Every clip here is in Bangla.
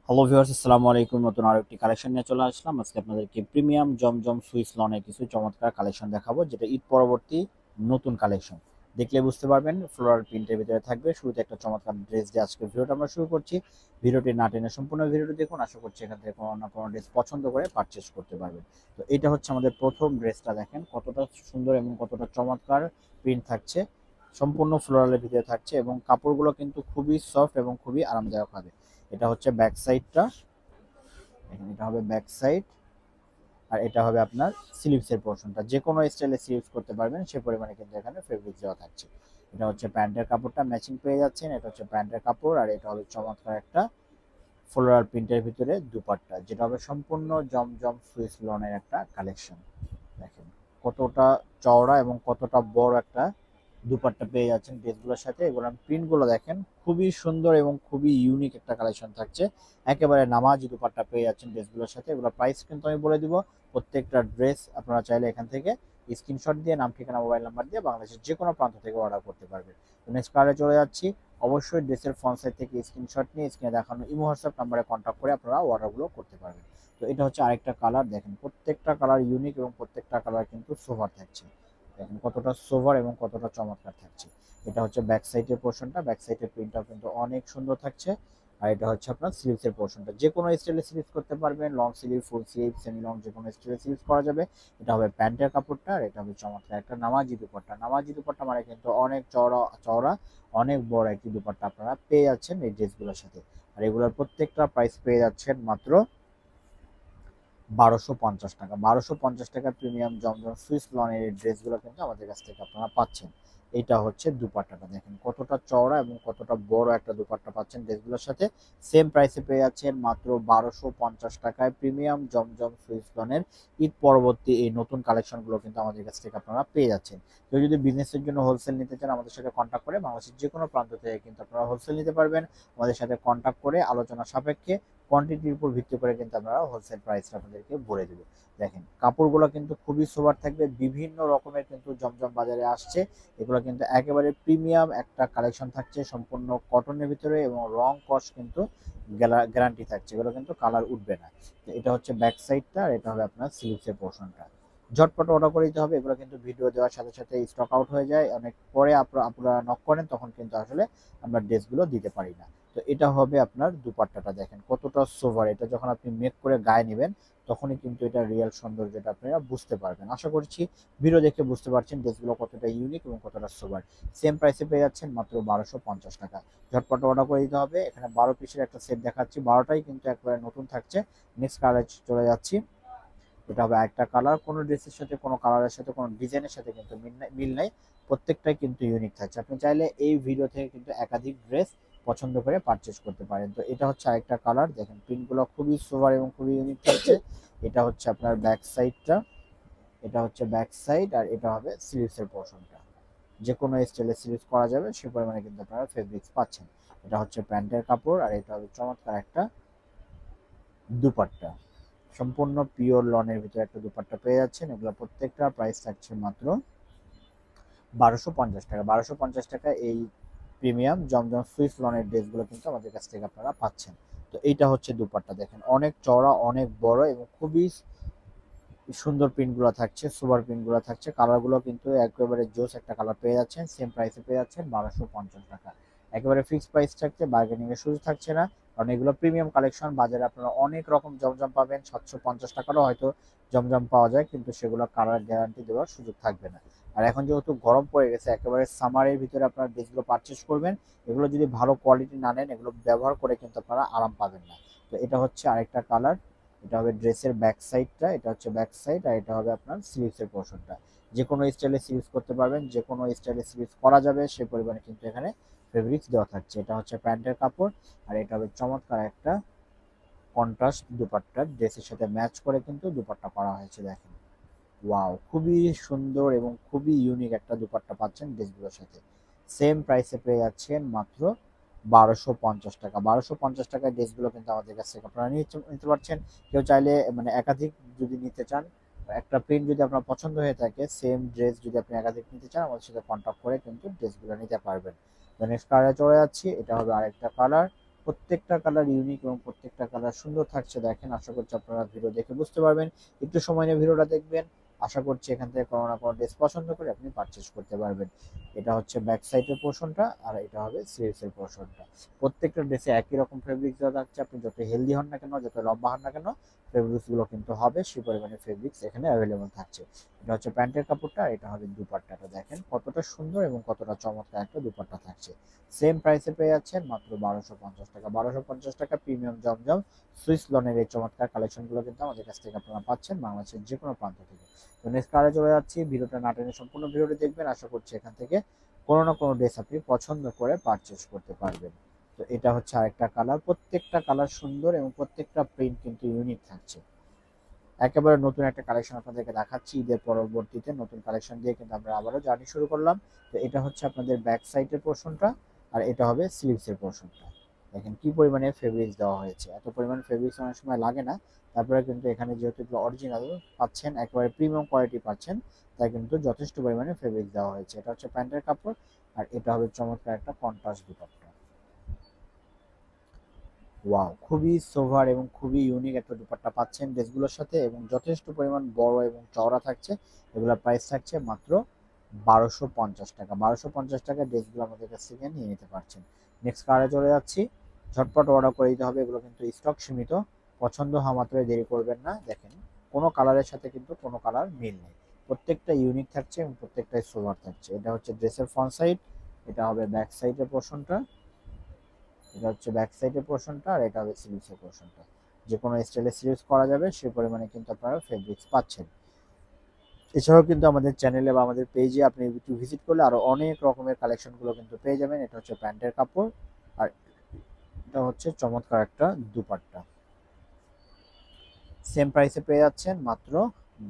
হ্যালো ভিউয়ার্স, আসসালামু আলাইকুম। নতুন আরো একটি কালেকশন নিয়ে চলে আসলাম। আজকে আপনাদেরকে প্রিমিয়াম জমজম সুইস লনের কিছু চমৎকার কালেকশন দেখাবো, যেটা ঈদ পরবর্তী নতুন কালেকশন। দেখলে বুঝতে পারবেন ফ্লোরাল প্রিন্টের ভিতরে থাকবে। শুরুতে একটা চমৎকার ড্রেস দিয়ে আজকে ভিডিওটা আমরা শুরু করছি। ভিডিওটি না টেনে সম্পূর্ণ ভিডিওটি দেখুন। আশা করছি এখান থেকে কোনো না কোনো ড্রেস পছন্দ করে পারচেস করতে পারবেন। তো এটা হচ্ছে আমাদের প্রথম ড্রেসটা, দেখেন কতটা সুন্দর এবং কতটা চমৎকার প্রিন্ট থাকছে। সম্পূর্ণ ফ্লোরালের ভিতরে থাকছে এবং কাপড়গুলো কিন্তু খুবই সফট এবং খুবই আরামদায়ক হবে। এটা হচ্ছে ব্যাক সাইডটা, এটা হবে ব্যাক সাইড। আর এটা হবে আপনার স্লিভসের পোর্শনটা, যে কোনো স্টাইলে স্লিভস করতে পারবেন সে পরিমাণে কিন্তু এখানে ফেব্রিক দেওয়া থাকছে। এটা হচ্ছে প্যান্টের কাপড়টা ম্যাচিং পেয়ে যাচ্ছেন। এটা হচ্ছে প্যান্টের কাপড়, আর এটা হবে চমৎকার একটা ফ্লোরাল প্রিন্টের ভিতরে দুপাট্টা, যেটা হবে সম্পূর্ণ জমজম সুইস লনের একটা কালেকশন। দেখেন কতটা চওড়া এবং কতটা বড় একটা দুপাট্টা পেয়ে যাচ্ছেন ড্রেসগুলোর সাথে। এগুলোর প্রিন্টগুলো দেখেন খুবই সুন্দর এবং খুবই ইউনিক একটা কালেকশন থাকছে। একেবারে নামাজি দুপাট্টা পেয়ে যাচ্ছেন ড্রেসগুলোর সাথে। এগুলো প্রাইস কিন্তু আমি বলে দিব। প্রত্যেকটা ড্রেস আপনারা চাইলে এখান থেকে স্ক্রিনশট দিয়ে নাম, ঠিকানা, মোবাইল নাম্বার দিয়ে বাংলাদেশের যে কোনো প্রান্ত থেকে অর্ডার করতে পারবেন। তো নেক্সট কালারে চলে যাচ্ছি। অবশ্যই ড্রেসের ফ্রন্ট সাইড থেকে স্ক্রিনশট নিয়ে স্ক্রিনে দেখানো ইমো হোয়াটসঅ্যাপ নাম্বারে কন্ট্যাক্ট করে আপনারা অর্ডারগুলো করতে পারবেন। তো এটা হচ্ছে আরেকটা কালার, দেখেন প্রত্যেকটা কালার ইউনিক এবং প্রত্যেকটা কালার কিন্তু সোভার থাকছে। দেখেন কতটা সোভার এবং কতটা চমৎকার থাকছে। এটা হচ্ছে ব্যাক সাইডের পোর্শনটা, ব্যাক সাইডের প্রিন্টটাও কিন্তু অনেক সুন্দর থাকছে। আর এটা হচ্ছে আপনার স্লিভসের পোর্শনটা, যে কোনো স্টাইলে স্লিভস করতে পারবেন, long sleeve, full sleeve, semi long, যে কোনো স্টাইলে স্লিভস করা যাবে। এটা হবে প্যান্টের কাপড়টা, আর এটা হবে চমৎকার একটা নামাজি দুপাট্টা। নামাজি দুপাট্টা মানে কিন্তু অনেক চওড়া চওড়া, অনেক বড় একটি দুপাট্টা আপনারা পেয়ে যাচ্ছেন এই ড্রেসগুলোর সাথে। আর এগুলোর প্রত্যেকটা প্রাইস পেয়ে যাচ্ছেন মাত্র 1250 টাকা। 1250 টাকা প্রিমিয়াম জমজম সুইস লনের এই ড্রেসগুলো কিন্তু আমাদের কাছ থেকে আপনারা পাচ্ছেন। এটা হচ্ছে দুপাট্টাটা, দেখেন কতটা চওড়া এবং কতটা বড় একটা দুপাট্টা পাচ্ছেন ড্রেসগুলোর সাথে। সেম প্রাইসে পেয়ে যাচ্ছেন মাত্র 1250 টাকায় প্রিমিয়াম জমজম সুইস লনের ঈদ পরবর্তী এই নতুন কালেকশনগুলো কিন্তু আমাদের কাছ থেকে আপনারা পেয়ে যাচ্ছেন। কেউ যদি বিজনেসের জন্য হোলসেল নিতে চান আমাদের সাথে কন্ট্যাক্ট করে বাংলাদেশের যে কোনো প্রান্ত থেকে কিন্তু আপনারা হোলসেল নিতে পারবেন। আমাদের সাথে কন্ট্যাক্ট করে আলোচনা সাপেক্ষে কোয়ান্টিটির উপর ভিত্তি করে কিন্তু আমরা হোলসেল প্রাইসটা আপনাদেরকে বলে দেবো। দেখেন কাপড়গুলো কিন্তু খুবই সোবার থাকবে, বিভিন্ন রকমের কিন্তু জমজম বাজারে আসছে। এগুলো কিন্তু একেবারে প্রিমিয়াম একটা কালেকশন থাকছে, সম্পূর্ণ কটনের ভিতরে এবং রং কস কিন্তু গ্যারান্টি থাকছে। এগুলো কিন্তু কালার উঠবে না। এটা হচ্ছে ব্যাক সাইডটা, আর এটা হবে আপনার স্লিভসের পোর্শনটা। ঝটপট অর্ডার করে দিতে হবে, এগুলো কিন্তু ভিডিও দেওয়ার সাথে সাথে স্টক আউট হয়ে যায়। অনেক পরে আপনারা নক করেন তখন কিন্তু আসলে আমরা ড্রেসগুলো দিতে পারি না। তো এটা হবে আপনার দুপাট্টাটা, দেখেন কতটা সোভার। এটা যখন আপনি মেক করে গায়ে নেবেন তখনই কিন্তু এটা রিয়েল সৌন্দর্যটা আপনারা বুঝতে পারবেন। আশা করছি ভিডিও দেখে বুঝতে পারছেন ড্রেসগুলো কতটা ইউনিক এবং কতটা সোভার। সেম প্রাইসে পেয়ে যাচ্ছেন মাত্র 1250 টাকা। ঝটপট অর্ডার করে দিতে হবে। এখানে 12 পিসের একটা সেট দেখাচ্ছি, 12টাই কিন্তু একবারে নতুন থাকছে। নেক্সট কালারে চলে যাচ্ছি। এটা হবে একটা কালার, কোনো ড্রেসের সাথে কোনো কালারের সাথে কোনো ডিজাইনের সাথে কিন্তু মিল নাই। প্রত্যেকটাই কিন্তু ইউনিক থাকছে। আপনি চাইলে এই ভিডিও থেকে কিন্তু একাধিক ড্রেস পছন্দ করে পারচেস করতে পারেন। তো এটা হচ্ছে আরেকটা কালার, দেখেন প্রিন্টগুলো খুবই সোভার এবং খুবই ইউনিক থাকছে। এটা হচ্ছে আপনার ব্যাক সাইডটা, এটা হচ্ছে ব্যাক সাইড, আর এটা হবে স্লিভসের পোর্শনটা। যে কোনো স্টাইলে স্লিভস করা যাবে সে পরিমাণে কিন্তু আপনারা ফেব্রিক্স পাচ্ছেন। এটা হচ্ছে প্যান্টের কাপড়, আর এটা হবে চমৎকার একটা দুপাট্টা। সম্পূর্ণ পিওর লনের ভিতরে একটা দুপাট্টা পেয়ে যাচ্ছেন। এগুলো প্রত্যেকটা প্রাইস থাকছে মাত্র 1250 টাকা। 1250 টাকা এই প্রিমিয়াম জমজম সুইস লনের ড্রেসগুলো কিন্তু আমাদের কাছ থেকে আপনারা পাচ্ছেন। তো এইটা হচ্ছে দুপাট্টা, দেখেন অনেক চওড়া, অনেক বড় এবং খুবই সুন্দর প্রিন্টগুলো থাকছে, সুপার প্রিন্টগুলো থাকছে। কালারগুলো কিন্তু একেবারে জোস একটা কালার পেয়ে যাচ্ছেন। সেম প্রাইসে পেয়ে যাচ্ছেন 1250 টাকা। একেবারে ফিক্সড প্রাইস থাকছে, বার্গেনিং এর সুযোগ থাকছে না। কারণ এগুলো প্রিমিয়াম কালেকশন। বাজারে আপনারা অনেক রকম জমজম পাবেন, 750 টাকারও হয়তো জমজম পাওয়া যায়, কিন্তু সেগুলো কালার গ্যারান্টি দেওয়ার সুযোগ থাকবে না। আর এখন যেহেতু গরম পড়ে গেছে, একেবারে সামারের ভিতরে আপনারা ড্রেসগুলো পারচেস করবেন। এগুলো যদি ভালো কোয়ালিটি না নেন, এগুলো ব্যবহার করে কিন্তু আপনারা আরাম পাবেন না। তো এটা হচ্ছে আরেকটা কালার। এটা হবে ড্রেসের ব্যাক সাইডটা, এটা হচ্ছে ব্যাক সাইড, আর এটা হবে আপনার স্লিভসের পোর্শনটা। যে কোনো স্টাইলে স্লিভস করতে পারবেন, যে কোনো স্টাইলে স্লিভস করা যাবে সে পরিমাণে কিন্তু এখানে ফেব্রিক্স দেওয়া থাকছে। এটা হচ্ছে প্যান্টের কাপড়, আর এটা হবে চমৎকার একটা কন্ট্রাস্ট দুপাট্টা, ড্রেসের সাথে ম্যাচ করে কিন্তু দুপাট্টা করা হয়েছে। দেখেন ওয়াও, খুবই সুন্দর এবং খুবই ইউনিক একটা দুপাট্টা পাচ্ছেন ড্রেসগুলোর সাথে। সেম প্রাইসে পেয়ে যাচ্ছেন মাত্র 1250 টাকা। 1250 টাকায় ড্রেসগুলো কিন্তু আমাদের কাছ থেকে আপনারা নিতে পারছেন। কেউ চাইলে মানে একাধিক যদি নিতে চান, একটা প্রিন্ট যদি আপনার পছন্দ হয়ে থাকে, সেম ড্রেস যদি আপনি একাধিক নিতে চান আমাদের সাথে কন্ট্যাক্ট করে কিন্তু ড্রেসগুলো নিতে পারবেন। তো নেক্সট কালারে চলে যাচ্ছি। এটা হবে আরেকটা কালার, প্রত্যেকটা কালার ইউনিক এবং প্রত্যেকটা কালার সুন্দর থাকছে। দেখেন, আশা করছি আপনারা ভিডিও দেখে বুঝতে পারবেন। একটু সময় নিয়ে ভিডিওটা দেখবেন, আশা করছি এখান থেকে কোনো না কোনো ড্রেস পছন্দ করে আপনি পারচেজ করতে পারবেন। এটা হচ্ছে ব্যাক সাইডের পোর্শনটা, আর এটা হবে স্লিভসের পোর্শনটা। প্রত্যেকটা ড্রেসে একই রকম ফেব্রিক্স দেওয়া থাকছে। আপনি যত হেলদি হন না কেন, যত লম্বা হন না কেন, ফেব্রিক্স গুলো কিন্তু হবে, সেই পরিমাণে ফেব্রিক্স এখানে অ্যাভেলেবল থাকছে। এটা হচ্ছে প্যান্টের কাপড়টা, এটা হবে দুপাট্টাটা। দেখেন কতটা সুন্দর এবং কতটা চমৎকার একটা দুপাট্টা থাকছে। সেম প্রাইসে পেয়ে যাচ্ছেন মাত্র 1250 টাকা। 1250 টাকা প্রিমিয়াম জমজম সুইস লনের এই চমৎকার কালেকশনগুলো কিন্তু আমাদের কাছ থেকে আপনারা পাচ্ছেন বাংলাদেশের যে কোনো প্রান্ত থেকে। তো নেক্সট কালারে চলে যাচ্ছি, ভিডিওটা না টেনে সম্পূর্ণ ভিডিওটি দেখবেন। আশা করছি এখান থেকে কোনো না কোনো ড্রেস আপনি পছন্দ করে পারচেস করতে পারবেন। তো এটা হচ্ছে আরেকটা কালার। প্রত্যেকটা কালার সুন্দর এবং প্রত্যেকটা প্রিন্ট কিন্তু ইউনিক থাকছে। একেবারে নতুন একটা কালেকশন আপনাদেরকে দেখাচ্ছি। ঈদের পরবর্তীতে নতুন কালেকশন দিয়ে কিন্তু আমরা আবারও জার্নি শুরু করলাম। তো এটা হচ্ছে আপনাদের ব্যাক সাইডের পোর্শনটা, আর এটা হবে স্লিভসের পোর্শনটা। দেখেন কি পরিমাণে ফেব্রিক্স দেওয়া হয়েছে। এত পরিমাণ ফেব্রিক্স অনেক সময় লাগে না, তারপরে কিন্তু এখানে যেহেতু এগুলো অরিজিনাল পাচ্ছেন, একেবারে প্রিমিয়াম কোয়ালিটি পাচ্ছেন, তাই কিন্তু যথেষ্ট পরিমাণে ফেব্রিক্স দেওয়া হয়েছে। এটা হচ্ছে প্যান্টের কাপড়, আর এটা হবে চমৎকার একটা কন্ট্রাস্ট দুপাট্টা। ওয়াও, খুবই সোভার এবং খুবই ইউনিক একটা দুপাট্টা পাচ্ছেন ড্রেসগুলোর সাথে, এবং যথেষ্ট পরিমাণ বড় এবং চওড়া থাকছে। এগুলোর প্রাইস থাকছে মাত্র 1250 টাকা। 1250 টাকা ড্রেসগুলো আমাদের কাছ থেকে নিয়ে নিতে পারছেন। নেক্সট কালারে চলে যাচ্ছি, ঝটপট অর্ডার করে দিতে হবে, এগুলো কিন্তু স্টক সীমিত। পছন্দ হওয়া মাত্রই দেরি করবেন না। দেখেন কোনো কালারের সাথে কিন্তু কোনো কালার মিল নেই, প্রত্যেকটা ইউনিক থাকছে এবং প্রত্যেকটাই সোভার থাকছে। এটা হচ্ছে ড্রেসের ফ্রন্ট সাইড, এটা হবে ব্যাক সাইডের পোর্শনটা। এটা হচ্ছে ব্যাক সাইডের পোর্শনটা, আর এটা হবে স্লিভসের পোর্শনটা। যে কোনো স্টাইলে স্লিভস করা যাবে, সে পরিমাণে কিন্তু আপনারা ফেব্রিক্স পাচ্ছেন। এছাড়াও কিন্তু আমাদের চ্যানেলে বা আমাদের পেজে আপনি একটু ভিজিট করলে আরো অনেক রকমের কালেকশনগুলো কিন্তু পেয়ে যাবেন। এটা হচ্ছে প্যান্টের কাপড়, আর এটা হচ্ছে চমৎকার একটা দুপাট্টা। সেম প্রাইসে পেয়ে যাচ্ছেন মাত্র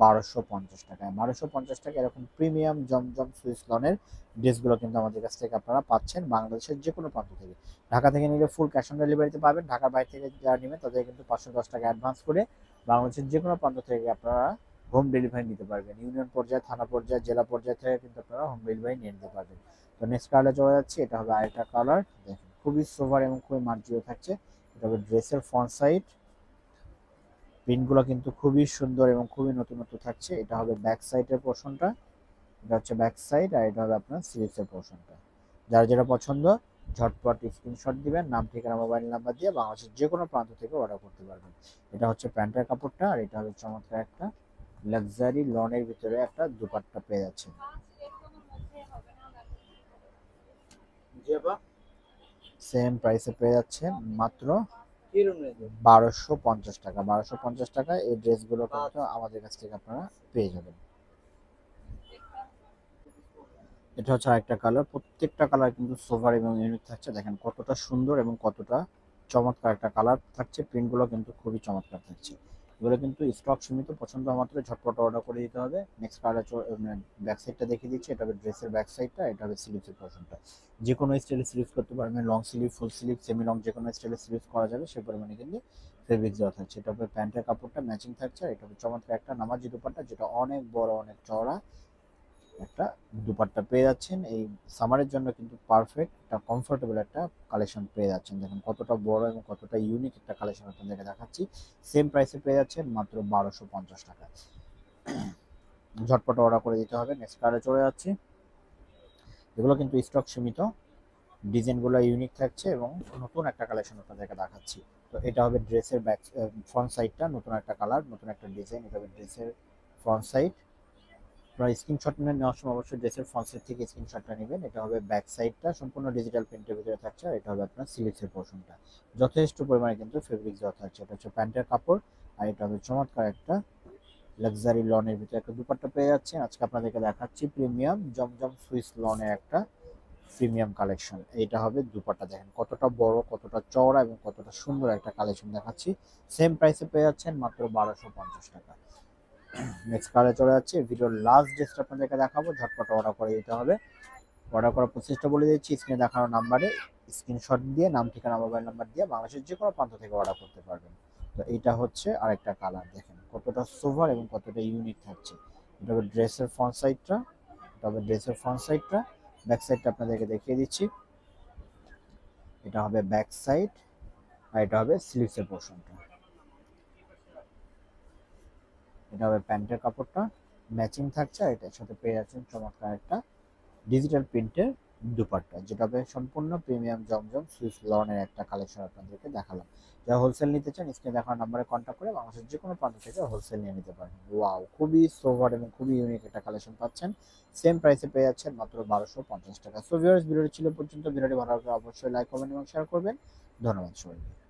1250 টাকায়। 1250 টাকা এরকম প্রিমিয়াম জমজম সুইস লনের ড্রেসগুলো কিন্তু আমাদের কাছ থেকে আপনারা পাচ্ছেন বাংলাদেশের যে কোনো প্রান্ত থেকে। ঢাকা থেকে নিলে ফুল ক্যাশ অন ডেলিভারিতে পাবেন। ঢাকার বাইরে থেকে যারা নেবেন তাদের কিন্তু 510 টাকা অ্যাডভান্স করে বাংলাদেশের যে কোনো প্রান্ত থেকে আপনারা হোম ডেলিভারি নিতে পারবেন। ইউনিয়ন পর্যায়ে, থানা পর্যায়ে, জেলা পর্যায়ে থেকে কিন্তু আপনারা হোম ডেলিভারি নিয়ে নিতে পারবেন। তো নেক্সট কালারে চলে যাচ্ছে, এটা হবে আরেকটা কালার। দেখেন খুবই সোভার এবং খুবই মার্জিত থাকছে। এটা হবে ড্রেসের ফ্রন্ট সাইড, প্রিন্টগুলো কিন্তু খুবই সুন্দর এবং খুবই নতুনত্ব থাকছে। এটা হবে ব্যাক সাইডের পোর্শনটা, এটা হচ্ছে ব্যাক সাইড, আর এটা হবে আপনার স্লিভসের পোর্শনটা। যার যেটা পছন্দ ঝটপট স্ক্রিনশট দিবেন, নাম ঠিকানা মোবাইল নাম্বার দিয়ে বাংলাদেশের যে কোনো প্রান্ত থেকে অর্ডার করতে পারবেন। এটা হচ্ছে প্যান্টের কাপড়টা, আর এটা হবে চমৎকার একটা লাক্সারি লনের ভিতরে একটা দুপাট্টা পেয়ে যাচ্ছে। সেম প্রাইসে পেয়ে যাচ্ছে মাত্র 1250 টাকা। 1250 টাকা এই ড্রেসগুলো কিন্তু আমাদের কাছ থেকে আপনারা পেয়ে যাবেন। এটা হচ্ছে আরেকটা কালার। প্রত্যেকটা কালার কিন্তু সোভার এবং ইউনিক থাকছে। দেখেন কতটা সুন্দর এবং কতটা চমৎকার একটা কালার থাকছে। প্রিন্টগুলো কিন্তু খুবই চমৎকার থাকছে। এগুলো কিন্তু স্টক সীমিত, পছন্দ হওয়া মাত্র ঝটপট অর্ডার করে দিতে হবে। নেক্সট কালার ব্যাক সাইডটা দেখিয়ে দিচ্ছি, এটা হবে ড্রেসের ব্যাক সাইডটা, এটা হবে স্লিভসের পোর্শনটা। যে কোনো স্টাইলে স্লিভস করতে পারবেন, long sleeve, full sleeve, semi long, যে কোনো স্টাইলে স্লিভস করা যাবে, সে পরিমাণে কিন্তু ফেব্রিক্স দেওয়া থাকছে। এটা হবে প্যান্টের কাপড়টা ম্যাচিং থাকছে, আর এটা হবে চমৎকার একটা নামাজি দুপাট্টা, যেটা অনেক বড় অনেক চওড়া একটা দুপাট্টা পেয়ে যাচ্ছেন। এই সামারের জন্য কিন্তু পারফেক্ট একটা কমফোর্টেবল একটা কালেকশন পেয়ে যাচ্ছেন। দেখুন কতটা বড় এবং কতটা ইউনিক একটা কালেকশন আপনাদেরকে দেখাচ্ছি। সেম প্রাইসে পেয়ে যাচ্ছেন মাত্র 1250 টাকা। ঝটপট অর্ডার করে দিতে হবে। নেক্সট কালারে চলে যাচ্ছি, এগুলো কিন্তু স্টক সীমিত, ডিজাইনগুলো ইউনিক থাকছে এবং নতুন একটা কালেকশন আপনাদেরকে দেখাচ্ছি। তো এটা হবে ড্রেসের ব্যাক ফ্রন্ট সাইডটা, নতুন একটা কালার, নতুন একটা ডিজাইন। এটা হবে ড্রেসের ফ্রন্ট সাইড। আপনারা স্ক্রিনশট নেওয়ার সময় অবশ্যই ড্রেসের ফ্রন্ট সাইড থেকে স্ক্রিনশটটা নেবেন। এটা হবে ব্যাক সাইডটা, সম্পূর্ণ ডিজিটাল প্রিন্টের ভিতরে থাকছে, আর এটা হবে আপনার স্লিভসের পোর্শনটা। যথেষ্ট পরিমাণে কিন্তু ফেব্রিক দেওয়া থাকছে। এটা হচ্ছে প্যান্টের কাপড়, আর এটা হবে চমৎকার একটা লাক্সারি লনের ভিতরে একটা দুপাট্টা পেয়ে যাচ্ছেন। আজকে আপনাদেরকে দেখাচ্ছি প্রিমিয়াম জমজম সুইস লনের একটা প্রিমিয়াম কালেকশন। এইটা হবে দুপাট্টা। দেখেন কতটা বড়, কতটা চওড়া এবং কতটা সুন্দর একটা কালেকশন দেখাচ্ছি। সেম প্রাইসে পেয়ে যাচ্ছেন মাত্র 1250 টাকা। নেক্সট কালারে চলে যাচ্ছে, ভিডিওর লাস্ট ড্রেসটা আপনাদেরকে দেখাবো। ঝটপট অর্ডার করে দিতে হবে। অর্ডার করার প্রসেসটা বলে দিচ্ছি, স্ক্রিনে দেখানো নাম্বারে স্ক্রিনশট দিয়ে নাম ঠিকানা মোবাইল নাম্বার দিয়ে বাংলাদেশের যে কোনো প্রান্ত থেকে অর্ডার করতে পারবেন। তো এইটা হচ্ছে আরেকটা কালার। দেখেন কতটা সোভার এবং কতটা ইউনিক থাকছে। এটা হবে ড্রেসের ফ্রন্ট সাইডটা, এটা হবে ড্রেসের ফ্রন্ট সাইডটা। ব্যাক সাইডটা আপনাদেরকে দেখিয়ে দিচ্ছি, এটা হবে ব্যাক সাইড, আর এটা হবে স্লিভসের পোর্শনটা। এটা হবে প্যান্টের কাপড়টা, ম্যাচিং থাকছে। আর এটার সাথে পেয়ে যাচ্ছেন চমৎকার একটা ডিজিটাল প্রিন্টের দুপাট্টা, যেটা হবে সম্পূর্ণ প্রিমিয়াম জমজম সুইস লনের একটা কালেকশন আপনাদেরকে দেখালাম। যারা হোলসেল নিতে চান স্ক্রিনে দেখার নাম্বারে কন্ট্যাক্ট করে বাংলাদেশের যে কোনো প্রান্ত থেকে হোলসেল নিয়ে নিতে পারেন। ওয়াও, খুবই সোভার এবং খুবই ইউনিক একটা কালেকশন পাচ্ছেন। সেম প্রাইসে পেয়ে যাচ্ছেন মাত্র 1250 টাকা। সো ভিউয়ার্স, ভিডিওটি ছিল পর্যন্ত। ভিডিওটি ভালো লাগলে অবশ্যই লাইক, কমেন্ট এবং শেয়ার করবেন। ধন্যবাদ সবাইকে।